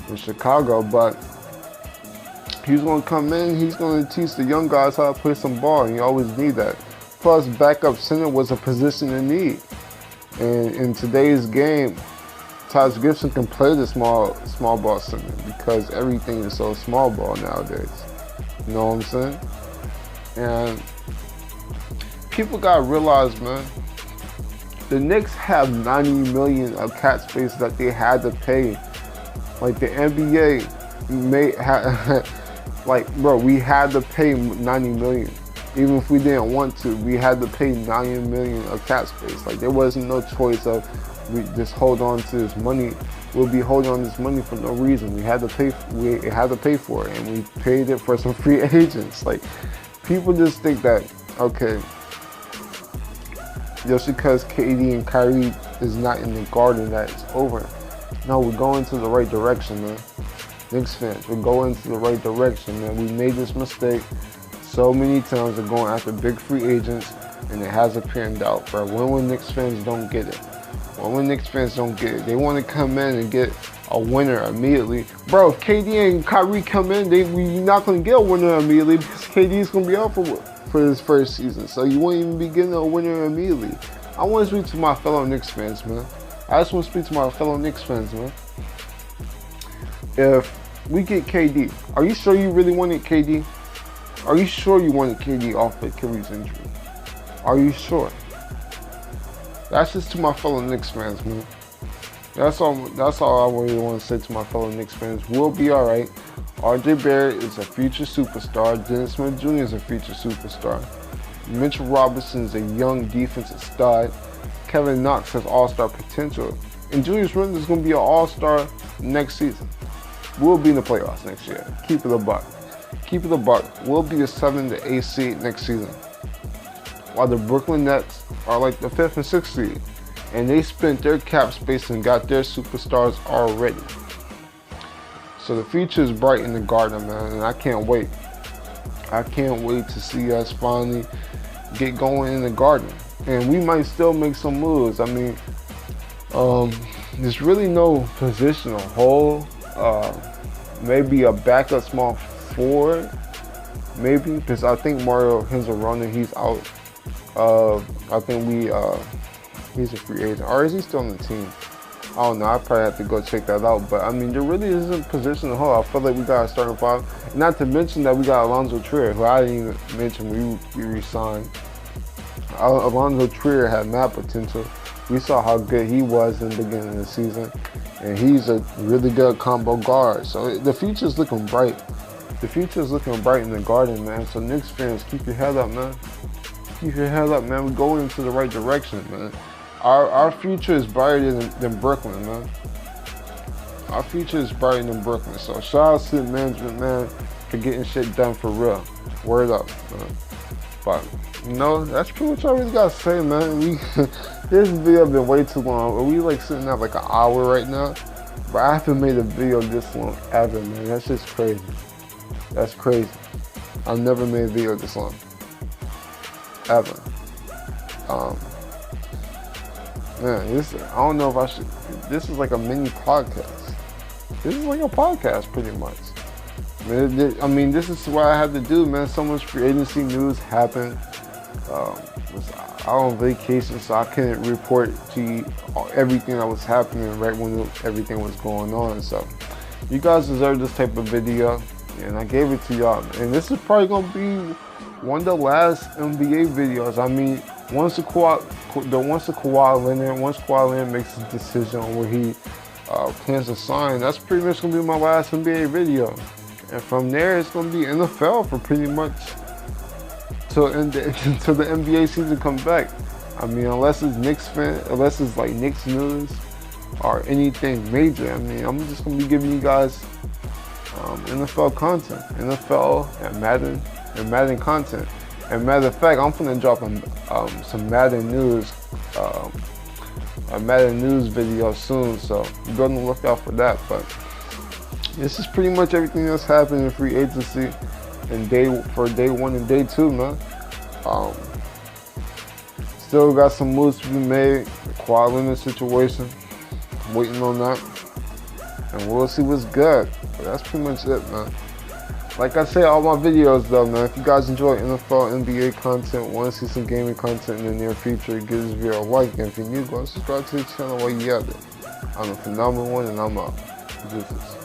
A: in Chicago. But he's going to come in, he's going to teach the young guys how to play some ball, and you always need that. Plus, backup center was a position in need. And in today's game, Taj Gibson can play the small ball center because everything is so small ball nowadays. You know what I'm saying? And people gotta realize, man, the Knicks have $90 million of cap space that they had to pay. Like the NBA we had to pay $90 million. Even if we didn't want to, we had to pay $90 million of cap space. Like there wasn't no choice of we just hold on to this money. We'll be holding on to this money for no reason. We had to pay for it, and we paid it for some free agents. Like people just think that, okay, just because KD and Kyrie is not in the garden, that it's over. No, we're going to the right direction, man. Knicks fans, we're going to the right direction, man. We made this mistake so many times of going after big free agents, and it hasn't panned out, bro. When Knicks fans don't get it. When Knicks fans don't get it. They want to come in and get a winner immediately. Bro, if KD and Kyrie come in, you're not going to get a winner immediately because KD is going to be out for his first season. So you won't even be getting a winner immediately. I want to speak to my fellow Knicks fans, man. I just want to speak to my fellow Knicks fans, man. If we get KD, are you sure you really wanted KD? Are you sure you wanted KD off the Achilles injury? Are you sure? That's just to my fellow Knicks fans, man. That's all. That's all I really want to say to my fellow Knicks fans. We'll be all right. R.J. Barrett is a future superstar. Dennis Smith Jr. is a future superstar. Mitchell Robinson is a young defensive stud. Kevin Knox has all-star potential. And Julius Randle is going to be an all-star next season. We'll be in the playoffs next year. Keep it a buck. Keep it a buck. We'll be a 7 to 8 seed next season. While the Brooklyn Nets are like the 5th and 6th seed. And they spent their cap space and got their superstars already. So the future is bright in the Garden, man, and I can't wait. I can't wait to see us finally get going in the Garden. And we might still make some moves. I mean, there's really no position to hold. Maybe a backup small forward, maybe, because I think Mario Hezonja, he's out. I think he's a free agent, or is he still on the team? I don't know. I probably have to go check that out. But I mean, there really isn't a position to hold. I feel like we got a starting five. Not to mention that we got Alonzo Trier, who I didn't even mention we re-signed. Alonzo Trier had mad potential. We saw how good he was in the beginning of the season, and he's a really good combo guard. So the future's looking bright. The future's looking bright in the Garden, man. So Knicks fans, keep your head up, man. Keep your head up, man. We're going into the right direction, man. Our future is brighter than Brooklyn, man. Our future is brighter than Brooklyn. So shout out to the management, man, for getting shit done for real. Word up, man. But you know, that's pretty much all we gotta say, man. This video been way too long. We like sitting at like an hour right now, but I haven't made a video this long ever, man. That's just crazy. That's crazy. I've never made a video this long, ever. Man, I don't know if I should. This is like a mini podcast. This is like a podcast, pretty much. I mean, this is what I had to do, man. So much free agency news happened. Was out on vacation, so I couldn't report to you everything that was happening right when everything was going on. So, you guys deserve this type of video, and I gave it to y'all. And this is probably gonna be one of the last NBA videos. I mean, once Kawhi Leonard makes a decision on where he plans to sign, that's pretty much gonna be my last NBA video. And from there, it's gonna be NFL for pretty much till the NBA season comes back. I mean, unless it's like Knicks news or anything major. I mean, I'm just gonna be giving you guys NFL content, NFL and Madden content. And matter of fact, I'm gonna drop some Madden news, a Madden news video soon. So go on the lookout for that. But this is pretty much everything that's happening in free agency and day 1 and day 2, man. Still got some moves to be made. The Kawhi Leonard situation, I'm waiting on that, and we'll see what's good. But that's pretty much it, man. Like I say, all my videos though, man, if you guys enjoy NFL, NBA content, want to see some gaming content in the near future, give this video a like, and if you're new, go subscribe to the channel while you're at it. I'm a phenomenal one, and I'm out. Deuces.